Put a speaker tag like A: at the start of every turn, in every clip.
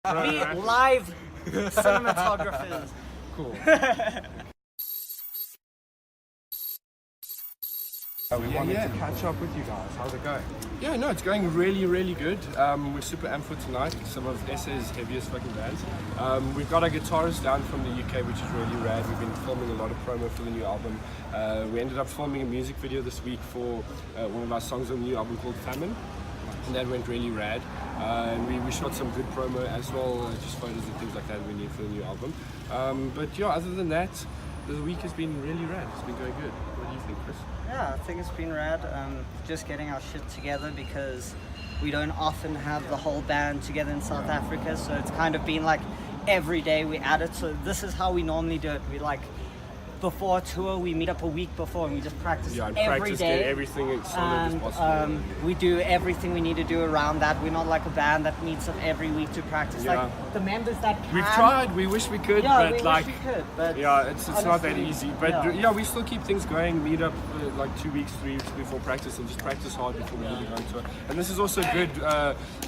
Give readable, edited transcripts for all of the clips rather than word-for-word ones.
A: Be live cinematographers.
B: Cool.
C: We wanted to catch up with you guys. How's it going?
B: Yeah, no, it's going really, really good. We're super amped for tonight. Some of SA's heaviest fucking bands. We've got our guitarist down from the UK, which is really rad. We've been filming a lot of promo for the new album. We ended up filming a music video this week for one of our songs on the new album called Famine. And that went really rad. And we shot some good promo as well, just photos and things like that we need for the new album. But yeah, other than that, the week has been really rad. It's been going good. What do you think, Chris?
A: Yeah, I think it's been rad. Just getting our shit together because we don't often have the whole band together in South Africa, so it's kind of been like every day we add it. So this is how we normally do it. We like before a tour, we meet up a week before and we just practice every day.
B: Get everything as solid as possible.
A: We do everything we need to do around that. We're not like a band that meets up every week to practice.
B: Yeah.
A: Like the members that can.
B: We've tried. We wish we could,
A: Yeah,
B: but
A: we
B: like,
A: wish we could, but
B: yeah, it's not that easy. But
A: yeah.
B: we still keep things going. Meet up like 2 weeks, 3 weeks before practice, and just practice hard before we really go on tour. And this is also good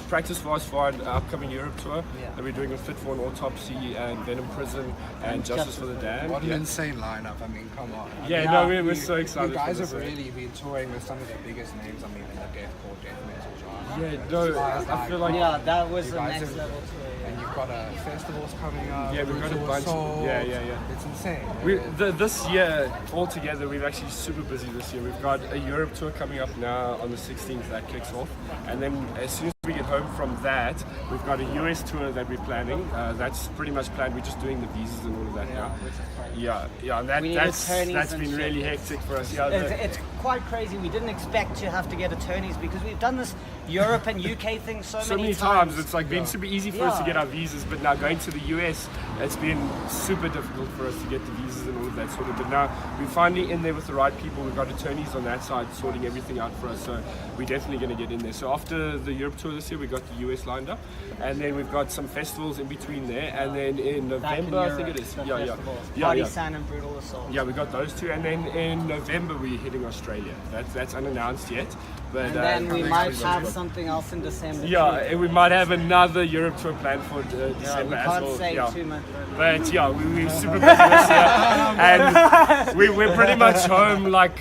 B: practice for us for our upcoming Europe tour that we're doing with Fit for an Autopsy and Venom Prison and Justice for the Damned.
C: What an insane lineup. I mean, come on.
B: We're so excited.
C: You guys
B: for
C: have
B: this.
C: really been touring with some of the biggest names, I mean, in the deathcore, death metal genre.
B: Yeah, no, I feel like
A: that was
C: you
A: the
C: guys
A: next
C: have-
A: level tour.
C: And you've got festivals coming up.
B: Yeah, we've got a
C: Tour
B: bunch.
C: Soul.
B: Yeah.
C: It's insane.
B: This year, altogether, we're actually super busy this year. We've got a Europe tour coming up now on the 16th that kicks off. And then as soon as we get home from that, we've got a US tour that we're planning. That's pretty much planned. We're just doing the visas and all of that now. Yeah, and that's been really hectic for us. Yeah,
A: It's quite crazy. We didn't expect to have to get attorneys because we've done this Europe and UK thing so many times.
B: It's like been super easy for us to get our visas, but now going to the US, it's been super difficult for us to get the visas and all of that sort of. But now we're finally in there with the right people. We've got attorneys on that side sorting everything out for us, so we're definitely going to get in there. So after the Europe tour this year, we got the US lined up, and then we've got some festivals in between there, and then in November, I think it is.
A: Party San and Brutal Assault.
B: Yeah, we got those two, and then in November we're hitting Australia. That's unannounced yet, but
A: And then we might have something else in December.
B: Yeah, and we might have another Europe tour planned for December
A: we
B: as
A: can't
B: well.
A: say too much.
B: But yeah, we're super busy this year, and we're pretty much home like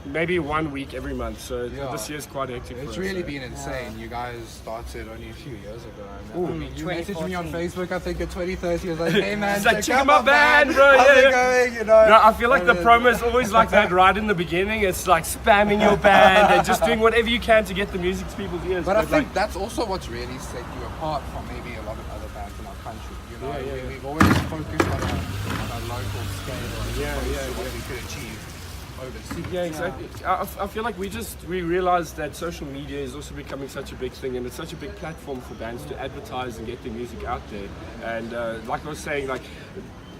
B: maybe 1 week every month. So this year's quite hectic.
C: It's
B: for us,
C: really been insane. You guys started only a few years ago. I mean, you
A: 2014.
C: messaged me on Facebook, I think in 2030. I was like, hey man,
B: It's like,
C: check out my
B: band, bro.
C: How's it going? You know?
B: No, I feel like the promo is always like that right in the beginning. It's like spamming your band and just doing whatever you can to get the music to people's ears.
C: But I think that's also what's really set you apart from maybe a lot of other bands in our country. You know, we've always focused on a local scale and what we could achieve overseas.
B: Yeah, exactly. I feel like we realized that social media is also becoming such a big thing, and it's such a big platform for bands to advertise and get their music out there. And like I was saying, like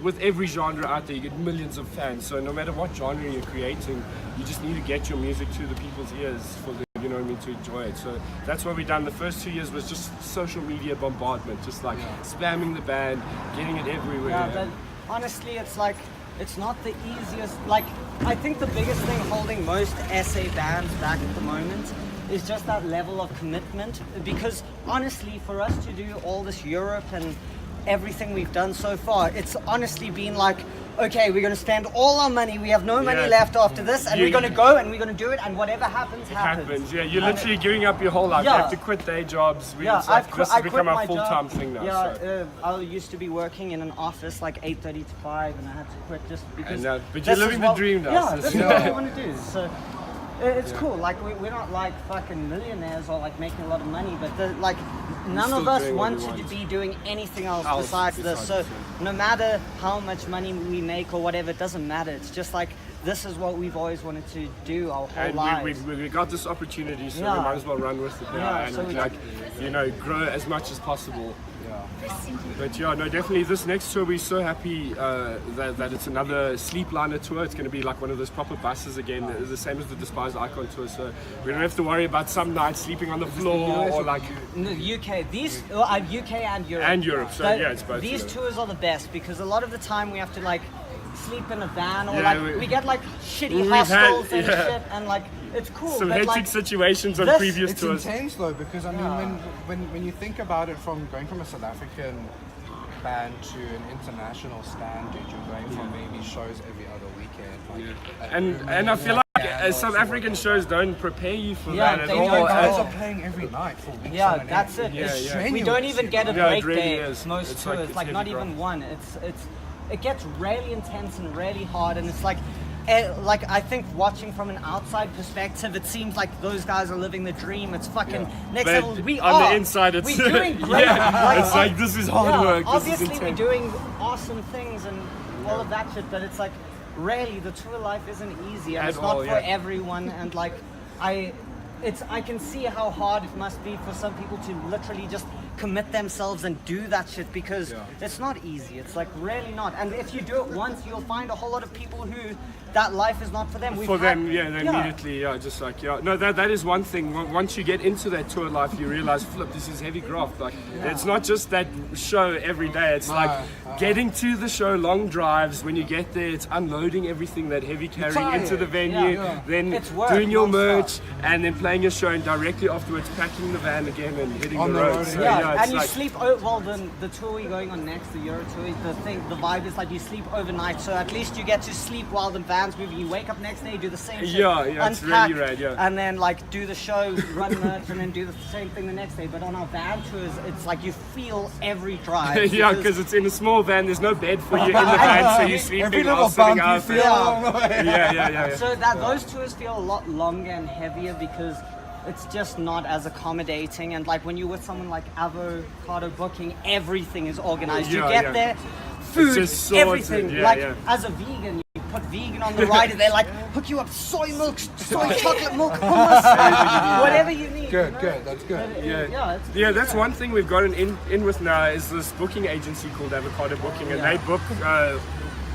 B: with every genre out there, you get millions of fans. So no matter what genre you're creating, you just need to get your music to the people's ears for the, you know what I mean, to enjoy it. So that's what we've done. The first 2 years was just social media bombardment, just like spamming the band, getting it everywhere.
A: Yeah, but honestly, it's like, it's not the easiest. Like, I think the biggest thing holding most SA bands back at the moment is just that level of commitment. Because honestly, for us to do all this Europe and everything we've done so far, it's honestly been like, okay, we're going to spend all our money, we have no money left after this, and we're going to go and we're going to do it, and whatever happens, happens.
B: Yeah, you're literally giving up your whole life. You have to quit day jobs. This has become a full-time thing now.
A: Yeah,
B: so.
A: I used to be working in an office like 8:30 to 5, and I had to quit just because.
B: But you're living the dream now.
A: Yeah, this is what we want to do. So it's cool. Like we're not like fucking millionaires or like making a lot of money, but none of us want to be doing anything else besides this. So no matter how much money we make or whatever, it doesn't matter. It's just like, this is what we've always wanted to do our whole lives.
B: We got this opportunity, so we might as well run with it now and grow as much as possible. But yeah, no, definitely this next tour, we're so happy that it's another Sleepliner tour. It's going to be like one of those proper buses again, the same as the Despised Icon tour. So we don't have to worry about some nights sleeping on the floor or like.
A: No, UK, UK and Europe.
B: And Europe, so yeah, it's both.
A: These tours are the best because a lot of the time we have to like sleep in a van, or
B: Yeah,
A: like we get like shitty
B: we've
A: hostels
B: had-
A: and
B: yeah.
A: shit, and like it's cool.
B: Some
A: but,
B: hectic
A: like,
B: situations on
A: this-
B: previous
C: It's
B: tours.
C: intense though, because I mean, when you think about it, from going from a South African band to an international standard, you're going from maybe shows every other weekend. Like,
B: And I feel like South African shows don't prepare you for that at
A: they
B: all.
A: don't.
C: guys are playing every night for weeks.
A: Yeah,
C: on end.
A: that's it.
B: Yeah,
A: It's-
B: yeah.
A: We don't even get a
B: Yeah,
A: break
B: it really
A: there.
B: is.
A: Most
B: It's
A: tours,
B: it's
A: like not
B: heavy
A: even
B: grind.
A: one. It gets really intense and really hard, and it's like I think watching from an outside perspective, it seems like those guys are living the dream. It's fucking next
B: But
A: level. We
B: on
A: are.
B: the inside, it's
A: we're doing great.
B: yeah, it's like this is hard work. This is
A: Obviously, we're
B: intense.
A: doing awesome things and all of that shit, but it's like really the tour life isn't easy, and
B: At
A: it's not
B: all,
A: for
B: yeah.
A: everyone. And like I can see how hard it must be for some people to literally just commit themselves and do that shit, because it's not easy. It's like really not. And if you do it once, you'll find a whole lot of people who that life is not for them.
B: For them, they immediately, just like, no, that is one thing. Once you get into that tour life, you realize, flip, this is heavy graft. Like, it's not just that show every day. It's like getting to the show, long drives. When you get there, it's unloading everything that heavy carrying into the venue, then
A: It's work,
B: doing your
A: non-stop.
B: merch, and then playing your show, and directly afterwards packing the van again and hitting
C: On
B: the
C: the
B: road.
C: road,
B: So,
A: Yeah,
B: it's
A: and you
B: like,
A: sleep. Well, the tour we're going on next, the Euro tour, the vibe is like you sleep overnight, so at least you get to sleep while the van's moving. You wake up next day, do the same shit,
B: Yeah, it's
A: unpack,
B: really rad, yeah.
A: and then like do the show, run merch, and then do the same thing the next day. But on our van tours, it's like you feel every drive.
B: yeah, because it's in a small van. There's no bed for you in the van, so you're sleeping
C: Every
B: while
C: little
B: sitting
C: bump you
B: out.
C: feel
A: Yeah.
C: along the way.
B: Yeah.
A: So that those tours feel a lot longer and heavier because it's just not as accommodating. And like when you're with someone like Avocado Booking, everything is organized. You
B: Yeah,
A: get
B: yeah.
A: there, food,
B: just sorted,
A: everything.
B: yeah,
A: like
B: yeah.
A: as a vegan, you put vegan on the rider. They like hook you up soy milk, soy chocolate milk, hummus, whatever you need.
C: Good,
A: you know?
C: good, that's good.
A: But,
B: Yeah,
A: it's
B: yeah, that's one thing we've gotten in with now is this booking agency called Avocado Booking, and they book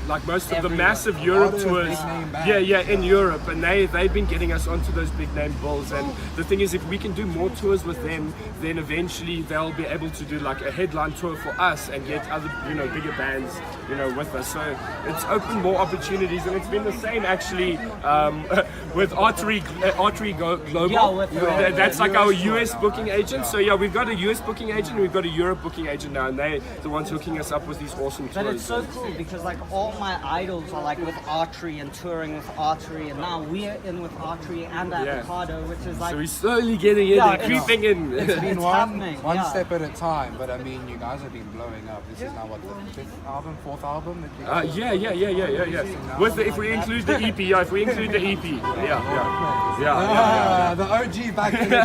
B: like most of the
A: Everywhere.
B: massive Europe
C: of
B: tours.
C: big name bands.
B: Yeah, in Europe, and they've been getting us onto those big name bills. And the thing is, if we can do more tours with them, then eventually they'll be able to do like a headline tour for us and get other bigger bands with us. So it's opened more opportunities, and it's been the same actually with Artery Global.
A: Yeah, with
B: That's like our US booking agent. So yeah, we've got a US booking agent, and we've got a Europe booking agent now, and they're the ones hooking us up with these awesome tours.
A: But it's so cool because like all my idols are like with Artery and touring with Artery, and now we're in with Artery and Avocado, which is like
B: So we're slowly getting in
A: Yeah,
B: and
A: it's-
B: creeping in.
C: It's been
A: happening,
C: one
A: yeah.
C: step at a time, but I mean, you guys have been blowing up. This is now what, the fifth album, fourth album? That you guys
B: Yeah. With if we include the EP, if we include the EP, yeah.
C: The OG back in the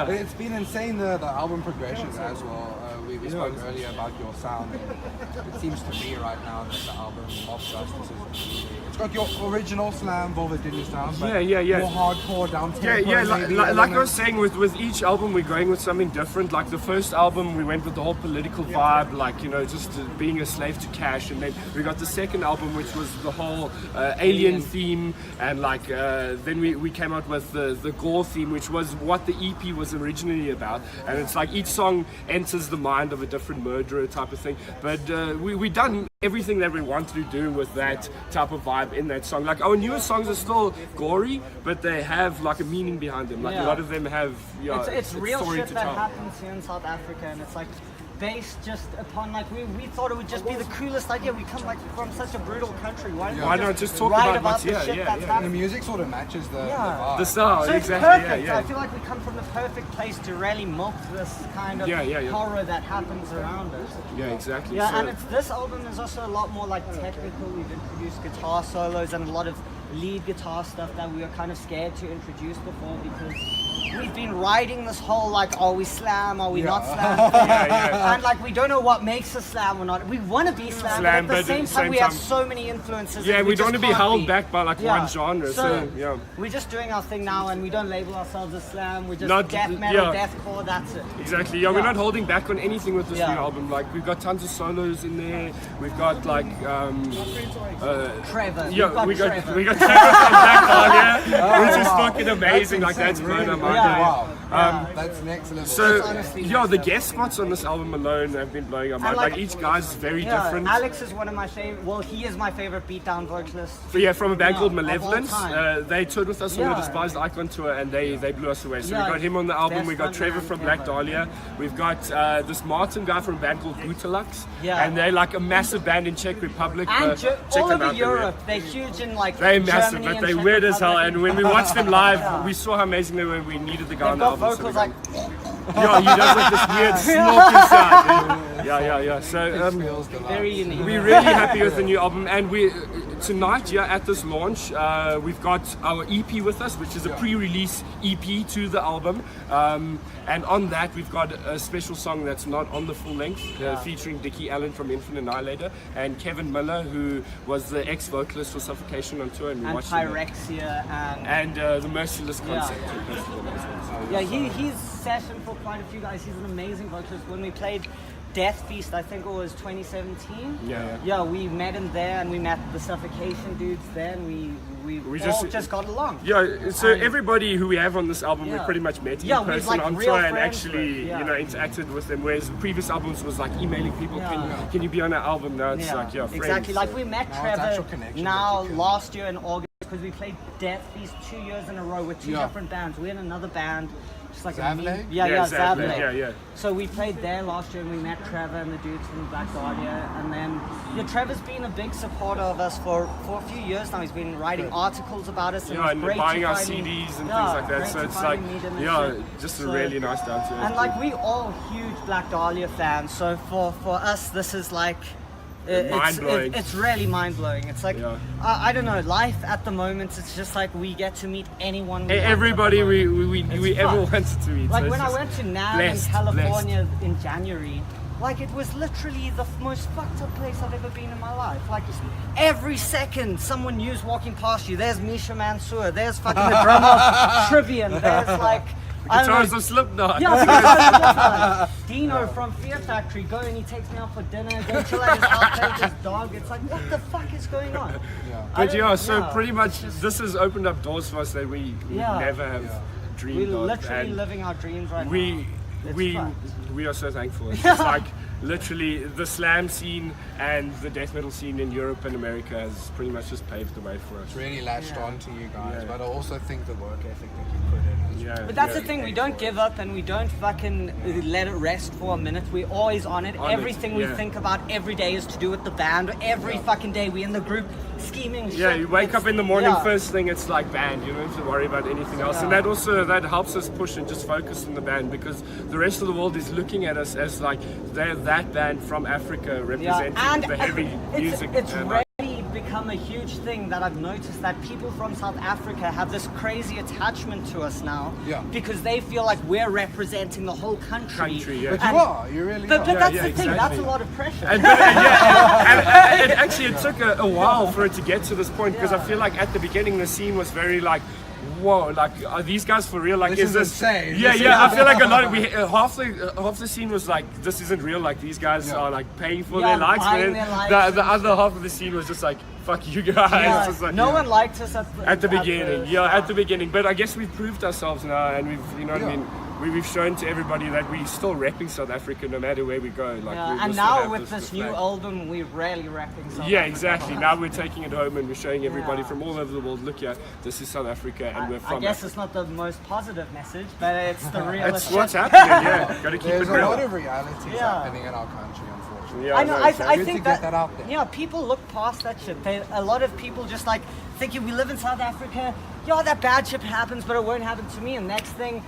C: day. It's been insane, the album progressions as well. We spoke earlier about your sound. It seems to me right now that the album Mob Justice is it's got your original slam Vulvodynia sound, but
B: Yeah.
C: more hardcore down tempo.
B: Like I was saying, with each album we're going with something different. Like the first album we went with the whole political vibe, like just being a slave to cash, and then we got the second album which was the whole alien theme, and like then we came out with the gore theme, which was what the EP was originally about, and it's like each song enters the mind of a different murderer type of thing. But we done everything that we wanted to do with that type of vibe in that song. Like our newer songs are still gory, but they have like a meaning behind them. Like a lot of them have
A: it's real
B: story
A: shit
B: to
A: that
B: tell.
A: happens here in South Africa, and it's like based just upon like we thought it would just be the coolest idea. We come like from such a brutal country. Why
B: not just talk
A: write
B: about what's
A: the
B: here?
A: shit
B: Yeah,
A: that's
B: yeah.
C: The
A: happening?
C: music sort of matches the vibe.
B: The style,
A: So it's
B: exactly.
A: perfect.
B: Yeah.
A: I feel like we come from the perfect place to really milk this kind of
B: Yeah.
A: horror that happens around us.
B: Yeah, exactly.
A: Yeah,
B: So-
A: and this album is also a lot more like technical. We've introduced guitar solos and a lot of lead guitar stuff that we were kind of scared to introduce before because we've been riding this whole like, are we slam, are we not slam? And like we don't know what makes us slam or not. We want to be slam,
B: Slam,
A: but at the same time we have
B: time-
A: so many influences.
B: Yeah,
A: and
B: we don't want
A: just
B: to be
A: can't
B: held back by like one genre. So yeah.
A: we're just doing our thing now, and we don't label ourselves as slam. We're just
B: Not-
A: death metal,
B: yeah.
A: deathcore. That's it.
B: Exactly. Yeah, we're not holding back on anything with this
A: Yeah.
B: new album. Like we've got tons of solos in there. We've got like
A: Trevor.
B: yeah,
A: We've got Trevor.
B: we got Trevor from Black Dahlia, which is fucking amazing. Like that's blown our mind.
A: Yeah.
C: Wow. That's next level.
B: So,
A: honestly
B: yeah,
A: next
B: the
A: level.
B: guest spots on this album alone have been blowing up.
A: And
B: Like each guy's very different.
A: Alex is one of my favorite. Well, he is my favorite beatdown vocalist.
B: But yeah, from a band called
A: of all
B: Malevolence,
A: time.
B: they toured with us on the
A: Yeah.
B: Despised Icon tour, and they blew us away. So
A: Yeah,
B: we got him on the album.
A: best
B: We got Trevor
A: frontman
B: from Black
A: ever.
B: Dahlia. We've got this Martin guy from a band called Butalux,
A: Yeah.
B: and they're like a massive band in Czech Republic.
A: And
B: check
A: all
B: them
A: over
B: out,
A: Europe, they're huge in like
B: They're massive,
A: Germany
B: but
A: and
B: they're
A: Czech
B: weird as hell.
A: Republic.
B: And when we watched them live,
A: Yeah.
B: we saw how amazing they were. And we needed the guy on
A: They've
B: the
A: got
B: album.
A: vocals
B: so
A: like
B: yeah, he does like this weird snorky sound. Yeah. So
C: Feels the
A: very
C: love.
A: unique.
B: we're really happy with the new album, and we tonight, at this launch, we've got our EP with us, which is a pre-release EP to the album, and on that we've got a special song that's not on the full length, featuring Dickie Allen from Infinite Annihilator and Kevin Miller, who was the ex-vocalist for Suffocation on tour, and we
A: and
B: watched him.
A: Pyrexia
B: And the Merciless concept.
A: he's sessioned for quite a few guys. He's an amazing vocalist. When we played Death Feast, I think it was 2017.
B: Yeah.
A: We met him there, and we met the Suffocation dudes there, and we all just got along.
B: Yeah, so
A: And-
B: everybody who we have on this album, we've
A: Yeah.
B: pretty much met in
A: Yeah, we've,
B: person
A: like,
B: on
A: real
B: tour and
A: friends
B: actually,
A: with, yeah.
B: interacted with them. Whereas the previous albums was like emailing people,
A: Yeah.
B: can you be on our album? Now it's like, friends.
A: exactly. Like we met
C: Now it's
A: Trevor
C: actual connection
A: now
C: that you can-
A: last year in August because we played Death Feast 2 years in a row with two
C: Yeah.
A: different bands. We had another band, just like
C: Zavleg?
A: Yeah,
B: exactly.
A: Zavleg.
B: Yeah.
A: So we played there last year and we met Trevor and the dudes from Black Dahlia, and then Trevor's been a big supporter of us for a few years now. He's been writing articles about us, and
B: Yeah,
A: it's
B: and
A: great
B: buying
A: to
B: our
A: finally-
B: CDs and
A: yeah,
B: things like that.
A: great
B: So
A: to
B: it's
A: finally
B: like,
A: meet him and shit.
B: just a
A: So-
B: really nice down to earth.
A: And like we all huge Black Dahlia fans, so for us this is like
B: Mind-blowing.
A: It's really mind blowing. It's like
B: Yeah.
A: I don't know, life at the moment. It's just like we get to meet anyone. We want at
B: Everybody
A: the
B: we
A: moment.
B: ever
A: fun.
B: wanted to meet.
A: Like
B: so
A: when
B: it's
A: I
B: just
A: went to NAMM
B: blessed,
A: in California in January, like it was literally the most fucked up place I've ever been in my life. Like every second someone new's walking past you. There's Misha Mansour. There's fucking the drummer of Trivium. There's like I don't
B: Guitars
A: know.
B: of Slipknot.
A: Yeah, because Dino from Fear Factory go and he takes me out for dinner, go chill at his house, take his dog. It's like, what the fuck is going on?
B: But so pretty much this has opened up doors for us that we
A: Yeah.
B: never have dreamed
A: We're
B: of.
A: literally
B: and
A: living our dreams right
B: we
A: now. It's
B: we
A: fun.
B: we are so thankful. It's just like literally the slam scene and the death metal scene in Europe and America has pretty much just paved the way for us.
C: It's really latched on to you guys,
B: Yeah.
C: but I also think the work ethic that you put in is
B: Yeah.
A: But that's the thing, we don't give up and we don't fucking let it rest for a minute. We're always on it.
B: On it,
A: Everything we
B: yeah.
A: think about every day is to do with the band. Every fucking day we in the group scheming
B: Yeah,
A: shit.
B: you wake
A: It's-
B: up in the morning,
A: yeah.
B: first thing it's like band, you don't have to worry about anything else. And that also, that helps us push and just focus on the band, because the rest of the world is looking at us as like, they're that band from Africa representing the heavy music.
A: It's
B: and,
A: really become a huge thing that I've noticed, that people from South Africa have this crazy attachment to us now,
C: Yeah.
A: because they feel like we're representing the whole country.
B: yeah.
C: But you are, you really
A: But
C: are.
A: that's
B: yeah,
A: the thing, that's
B: exactly.
A: a lot of pressure.
B: And it took a while for it to get to this point, because I feel like at the beginning the scene was very like, whoa, like are these guys for real? Like
C: This
B: is
C: is
B: this
C: insane.
B: Yeah,
C: This
B: yeah.
C: is-
B: I feel like a lot of half the scene was like, this isn't real. Like these guys are like paying for
A: Yeah,
B: their likes, but
A: buying
B: then
A: their likes
B: the
A: and
B: other half of the scene was just like, fuck you guys.
A: Yeah,
B: It's just like,
A: no one liked us
B: at the beginning. At the beginning. But I guess we've proved ourselves now, and we've, you know what I mean. We've shown to everybody that we're still repping South Africa no matter where we go. Like,
A: Yeah,
B: we
A: and
B: still
A: now
B: have
A: with this new
B: flag.
A: album, we're really rapping South
B: Yeah,
A: Africa.
B: exactly. Now we're taking it home and we're showing everybody
A: Yeah.
B: from all over the world, look here, this is South Africa and we're
A: I
B: from
A: guess
B: Africa.
A: it's not the most positive message, but it's the real
B: That's
A: shit.
B: what's happening, yeah. Gotta keep
C: There's
B: it
C: a
B: real.
C: lot of realities
A: Yeah.
C: happening in our country, unfortunately.
B: Yeah,
A: I know.
B: no,
A: I
B: exactly.
C: Good
A: think
C: to get that out there.
A: Yeah, people look past that shit. A lot of people just like thinking we live in South Africa. Yeah, that bad shit happens, but it won't happen to me. And next thing,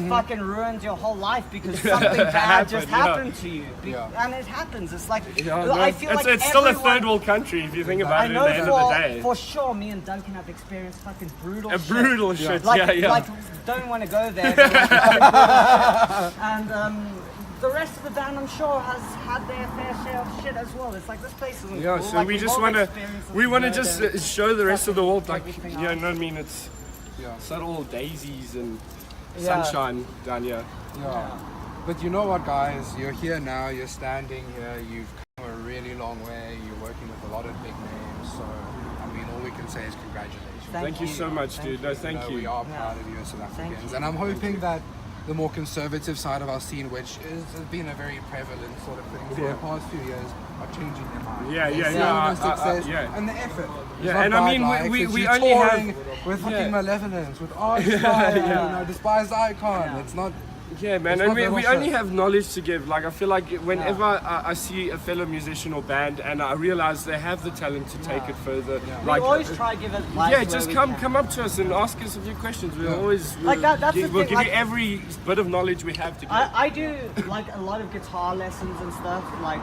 A: fucking ruins your whole life because something bad just happened to you.
C: Yeah.
A: And it happens. It's like
B: Yeah, no,
A: I feel
B: it's,
A: like
B: it's still a
A: everyone-
B: third world country if you think about
A: I
B: it
A: know
B: at the end of the day.
A: for sure. Me and Duncan have experienced fucking brutal.
B: A
A: shit.
B: brutal shit,
A: Like,
B: yeah.
A: like don't want to go there. but like, and the rest of the band, I'm sure, has had their fair share of shit as well. It's like this place isn't
B: Yeah,
A: cool.
B: so
A: Like,
B: we
A: we've
B: just
A: all
B: want to,
A: experienced
B: we want to
A: this
B: just
A: murder.
B: show the rest of the world, like,
A: everything
B: you know
A: else.
B: what I mean? It's
C: Yeah.
B: not all daisies and
A: Yeah.
B: sunshine down here.
C: Yeah. But you know what, guys? You're here now. You're standing here. You've come a really long way. You're working with a lot of big names. So, I mean, all we can say is congratulations.
B: Thank you so much, dude. No, thank
C: No,
B: you.
C: we are proud of you as South
A: Thank
C: Africans,
A: you.
C: and I'm hoping that the more conservative side of our scene, which has been a very prevalent sort of thing for the past few years, are changing their mind. They're seeing the success and the effort. It's not
B: and I mean,
C: guidelines,
B: we
C: it's you
B: only
C: touring
B: have
C: with fucking Malevolence, with Artstyle, you know, Despised Icon. It's not.
B: Yeah, man,
C: It's
B: and
C: not
B: we
C: that
B: only
C: often.
B: have knowledge to give. Like, I feel like whenever I see a fellow musician or band and I realize they have the talent to take it further,
A: We
B: like,
A: always try to give advice.
B: yeah,
A: where
B: just
A: we
B: come
A: can.
B: up to us and ask us a few questions. We'll always
A: Like that's the
B: we'll
A: thing,
B: give
A: like-
B: you every bit of knowledge we have to give.
A: I do like a lot of guitar lessons and stuff, like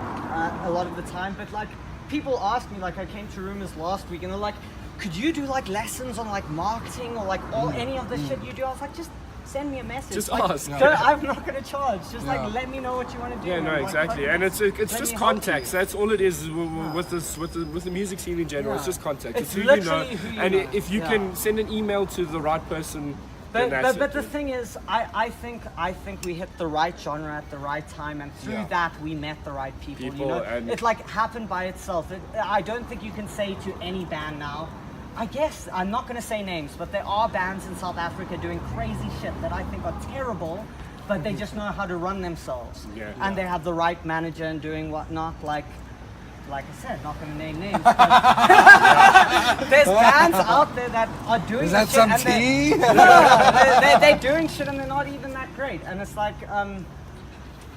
A: a lot of the time. But like people ask me, like I came to Rumors last week, and they're like, "Could you do like lessons on like marketing or like all any of the shit you do?" I was like, "Just send me a message.
B: Just
A: like,
B: ask.
A: I'm not gonna charge. Just
C: Yeah.
A: like let me know what you want to do."
B: Yeah, no,
A: Like,
B: exactly,
A: fucking
B: and it's
A: let
B: just
A: me help
B: contacts.
A: you.
B: That's all it is with the music scene in general. It's
A: Yeah.
B: just contacts.
A: It's
B: It's who you know,
A: literally who you
B: and
A: know.
B: if you
A: Yeah.
B: can send an email to the right person, then that's
A: But
B: it.
A: the thing is, I think we hit the right genre at the right time, and through
C: Yeah.
A: that we met the right people. You
B: People
A: know,
B: and-
A: it like happened by itself. I don't think you can say to any band now. I guess I'm not going to say names, but there are bands in South Africa doing crazy shit that I think are terrible, but they just know how to run themselves,
B: Yeah.
A: and they have the right manager and doing whatnot. Like I said, not going to name names. But there's bands out there that are doing
C: Is that
A: shit
C: some
A: and they're-
C: tea?
A: they're doing shit and they're not even that great, and it's like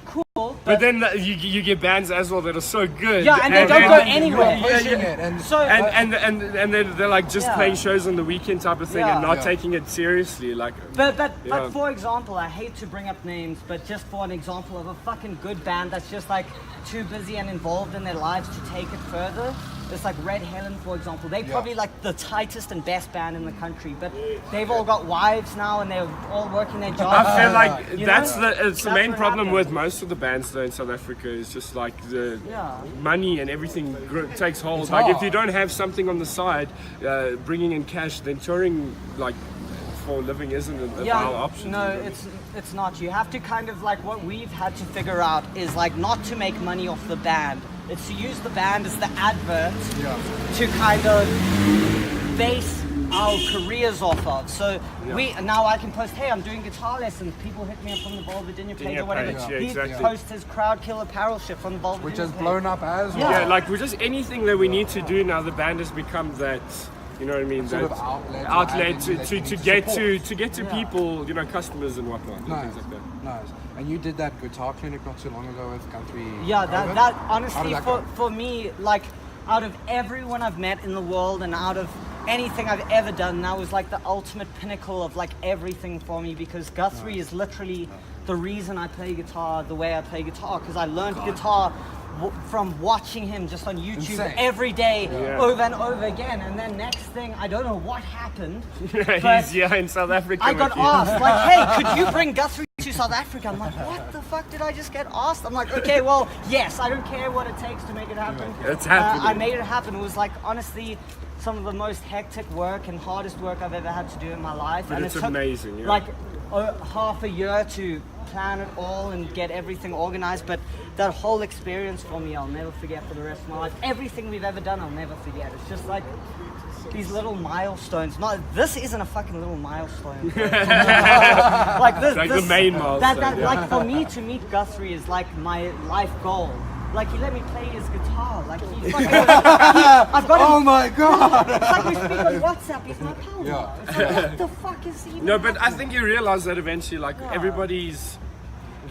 A: cool,
B: But then you get bands as well that are so good.
A: Yeah, and they don't go
B: then-
A: anywhere.
C: You're pushing it, and
A: so
B: And they're like just
A: Yeah.
B: playing shows on the weekend type of thing and
A: Yeah.
B: not
C: Yeah.
B: taking it seriously. Like,
A: but
B: Yeah.
A: for example, I hate to bring up names, but just for an example of a fucking good band that's just like too busy and involved in their lives to take it further. It's like Red Helen, for example. They're probably like the tightest and best band in the country, but they've all got wives now and they're all working their jobs.
B: I feel like
A: You
B: it's
A: know?
B: the
A: That's
B: main
A: what
B: problem
A: happens.
B: with most of the bands though in South Africa is just like the
A: Yeah.
B: money and everything takes hold.
C: It's
B: Like if
C: hard.
B: you don't have something on the side, bringing in cash, then touring like for a living isn't a viable option.
A: No, it's not. You have to kind of like what we've had to figure out is like not to make money off the band. It's to use the band as the advert to kind of base our careers off of. So now I can post, hey, I'm doing guitar lessons. People hit me up from the Vulvodynia page or whatever.
B: page, yeah,
A: He
B: exactly.
A: posts his crowd kill apparel shit from the Vulvodynia
C: which has
A: page.
C: blown up as well.
B: Yeah, like with just anything that we need to do now, the band has become that. You know what I mean?
C: Sort
B: that
C: of outlet or
B: outlet
C: avenue that you
B: to
C: need
B: get
C: support.
B: to get to people, you know, customers and whatnot, and
C: Nice,
B: things like that.
C: nice. And you did that guitar clinic not too long ago with Country.
A: Yeah,
C: Over?
A: that
C: How
A: honestly
C: did that
A: for,
C: go?
A: for me, like out of everyone I've met in the world and out of anything I've ever done, that was like the ultimate pinnacle of like everything for me, because Guthrie is literally the reason I play guitar the way I play guitar, because I learned guitar from watching him just on YouTube
C: Insane.
A: every day
B: Yeah.
A: over and over again, and then next thing I don't know what happened. but
B: He's in South Africa.
A: I
B: with
A: got
B: you.
A: asked, like, hey, could you bring Guthrie to South Africa? I'm like, what the fuck did I just get asked? I'm like, okay, well, yes, I don't care what it takes to make it happen.
B: It's happening.
A: I made it happen. It was like, honestly, some of the most hectic work and hardest work I've ever had to do in my life.
B: But
A: and
B: it's
A: it took,
B: amazing, yeah.
A: like half a year to plan it all and get everything organized. But that whole experience for me, I'll never forget for the rest of my life. Everything we've ever done, I'll never forget. It's just like these little milestones. Not this isn't a fucking little milestone. like this,
B: Like the
A: this-
B: main milestone,
A: That
B: yeah.
A: like for me to meet Guthrie is like my life goal. Like he let me play his guitar. Like he fucking. I've got
C: Oh
A: him.
C: my god!
A: It's like we speak on WhatsApp. He's my pal.
C: Yeah.
A: now. It's like, what the fuck is he?
B: No, but I think you realize that eventually, like everybody's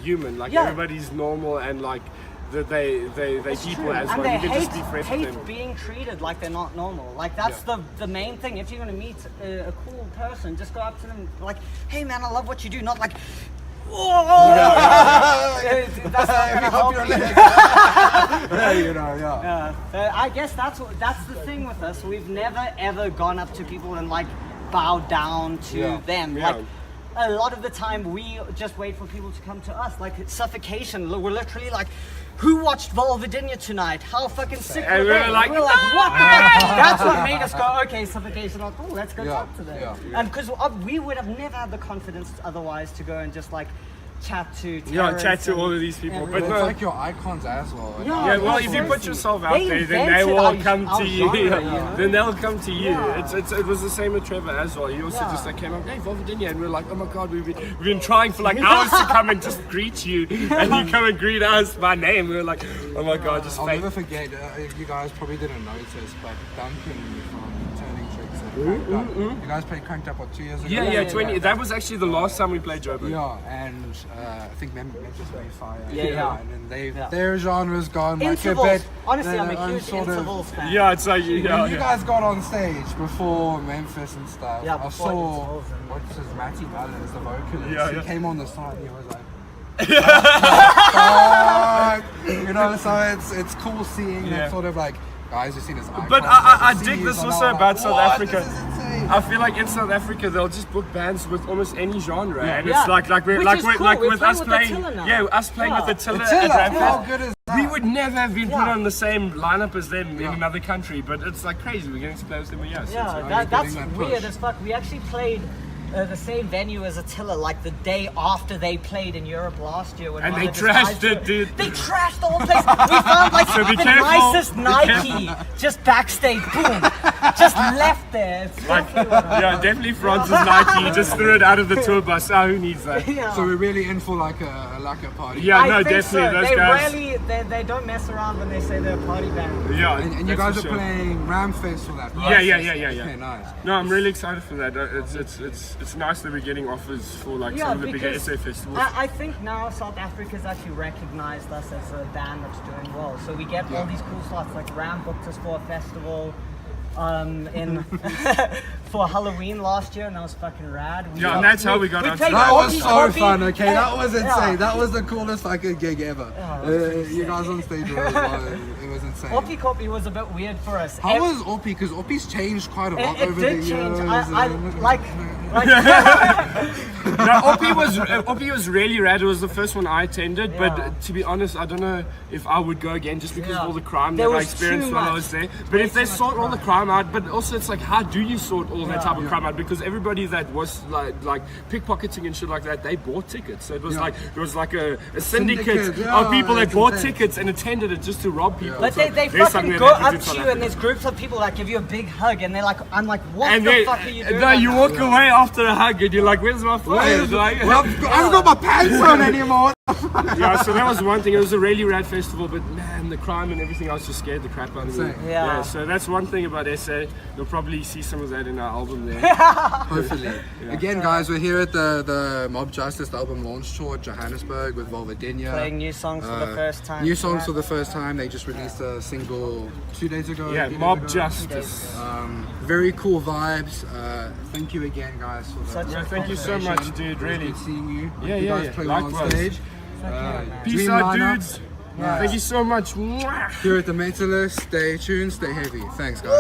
B: human, like
A: Yeah.
B: everybody's normal, and like that they
A: It's
B: people
A: true.
B: as
A: And
B: well.
A: they
B: You can just be friends with
A: hate
B: them.
A: being treated like they're not normal. Like that's the main thing. If you're gonna meet a cool person, just go up to them like, "Hey man, I love what you do." Not like, "Whoa!" That's not gonna help you.
C: Yeah, you know, yeah.
A: I guess that's the thing with us. We've never ever gone up to people and like bowed down to
C: Yeah.
A: them.
B: Yeah.
A: Like a lot of the time, we just wait for people to come to us. Like Suffocation, we're literally like, "Who watched Vulvodynia tonight? How fucking sick
B: And
A: were
B: we were
A: they?"
B: like,
A: what the fuck? That's what made us go, okay, Suffocation. Like, oh, let's go
C: Yeah,
A: talk to them.
C: yeah.
A: And because we would have never had the confidence otherwise to go and just like chat to
B: chat to all of these people. But
C: It's
B: no,
C: like your icons as well.
B: yeah, well, if you put yourself out there, then they will come to you. Then they'll come to you. It was the same with Trevor as well. He also just like came up, hey, Vulvodynia, and we're like, oh my god, we've been trying for like hours to come and just greet you, and you come and greet us by name. We were like, oh my god, just
C: I'll
B: fake.
C: never forget, you guys probably didn't notice, but Duncan from Turning Tricks at Cranked Up. You guys played Cranked Up, what, 2 years ago?
B: Yeah, 20. That was actually the last time we played Joburg.
C: Yeah, and I think Memphis made fire.
A: Yeah.
C: And then their genre's gone like
A: Intervals.
C: a bit.
A: Honestly, I'm
C: their
A: a
C: own
A: huge
C: sort of-
A: intervals fan.
B: Yeah, it's like
C: You guys got on stage before Memphis and stuff.
A: Yeah,
C: I
A: before
C: saw
A: Intervals and-
C: what's his Matty Mullins, the vocalist.
B: Yeah,
C: He
B: yeah.
C: came on the side and he was like, you know, so it's cool seeing that sort of like guys who've seen his icons.
B: But I dig
C: overseas
B: this
C: and
B: also
C: I'm
B: about
C: like,
B: South
C: "What?
B: Africa.
C: This is insane."
B: I feel like in South Africa they'll just book bands with almost any genre, and
A: Yeah.
B: it's like we're
A: Which
B: like
A: is
B: we're
A: cool.
B: like
A: We're
B: with
A: playing
B: us
A: with the
B: playing
A: Tiller now.
B: us playing with the Tiller
C: Tiller,
B: at
C: how
B: Ramfest.
C: good is
B: We
C: that?
B: would never have been put
A: Yeah.
B: on the same lineup as them in another country, but it's like crazy. We're getting to play with them, yeah. So
A: Yeah, that's
C: getting that
A: weird
C: push.
A: as fuck. We actually played the same venue as Attila like the day after they played in Europe last year. When
B: And
A: one
B: they
A: of the guys
B: trashed it, dude.
A: They trashed the whole place. We found like
B: So be
A: the
B: careful.
A: nicest
B: Be
A: Nike just backstage. Boom, just left there. It's
B: Like,
A: definitely what I-
B: yeah, definitely France's Nike. You just threw it out of the tour bus. Oh, who needs that?
A: Yeah.
C: So we're really in for like a party.
B: Yeah,
A: I
B: no,
A: think
B: definitely.
A: so.
B: Those
A: They
B: guys.
A: really they don't mess around when they say they're a party band.
B: Yeah,
C: And you
B: that's
C: guys
B: for
C: are
B: sure.
C: playing Ramfest for that, right?
B: Yeah.
C: Okay, nice.
B: No, I'm really excited for that. It's nice that we're getting offers for like
A: Yeah,
B: some of the bigger
A: because
B: SA festivals.
A: I think now South Africa's actually recognized us as a band that's doing well. So we get all these cool slots, like Ram booked us for a festival in for Halloween last year, and that was fucking rad.
B: Yeah, and that's how we got
A: we
B: our
A: played
C: That was
A: Opie,
C: so
A: Opie,
C: fun, okay? That was insane.
A: yeah.
C: That was the coolest fucking gig ever. You guys on stage were as well. It was insane.
A: Opie Copy was a bit weird for us.
C: How was Opie? Because Opie's changed quite a lot
A: it
C: over
A: did
C: the
A: change.
C: years.
A: I like
B: No, Opie was really rad. It was the first one I attended,
A: Yeah.
B: but to be honest, I don't know if I would go again just because
A: Yeah.
B: of all the crime
A: There
B: that I
A: was
B: experienced
A: too
B: while I
A: much.
B: was there. But if they sort all the crime out, but also it's like, how do you sort all that type of crime out? Because everybody that was like pickpocketing and shit like that, they bought tickets. So it was like a syndicate
C: Syndicate, yeah,
B: of people that
C: it's
B: bought
C: insane.
B: tickets and attended it just to rob people.
A: But
B: So
A: they
B: there's
A: fucking
B: something
A: go
B: that happens
A: up
B: in South
A: to you, and
B: Africa.
A: there's groups of people that give you a big hug, and they're like, I'm like, what
B: And
A: the
B: then,
A: fuck are you doing?
B: no,
A: right
B: you
A: now?
B: walk away after a hug and you're like, where's my phone? Like,
C: Well, I haven't got my pants on anymore.
B: yeah, so that was one thing. It was a really rad festival, but man, the crime and everything, I was just scared the crap out of me.
C: Insane.
A: Yeah.
B: So that's one thing about SA. You'll probably see some of that in our album there.
C: Hopefully. Again, guys, we're here at the Mob Justice album launch tour at Johannesburg with Vulvodynia.
A: Playing new songs for the first time.
C: New songs for the first time. They just released a single 2 days ago.
B: Yeah,
C: 3 days
B: Mob
C: ago.
B: Justice.
C: Very cool vibes. Thank you again, guys, for
A: Such
C: the
A: a
B: Thank you so much, dude. Really.
C: Good seeing you.
B: Yeah,
C: you
B: yeah,
C: guys
B: yeah.
C: playing on
B: Likewise.
C: stage.
B: Peace
C: Dream
B: out,
C: lineup.
B: dudes. Thank you so much. Mwah.
C: Here at the Metalist. Stay tuned, stay heavy. Thanks, guys.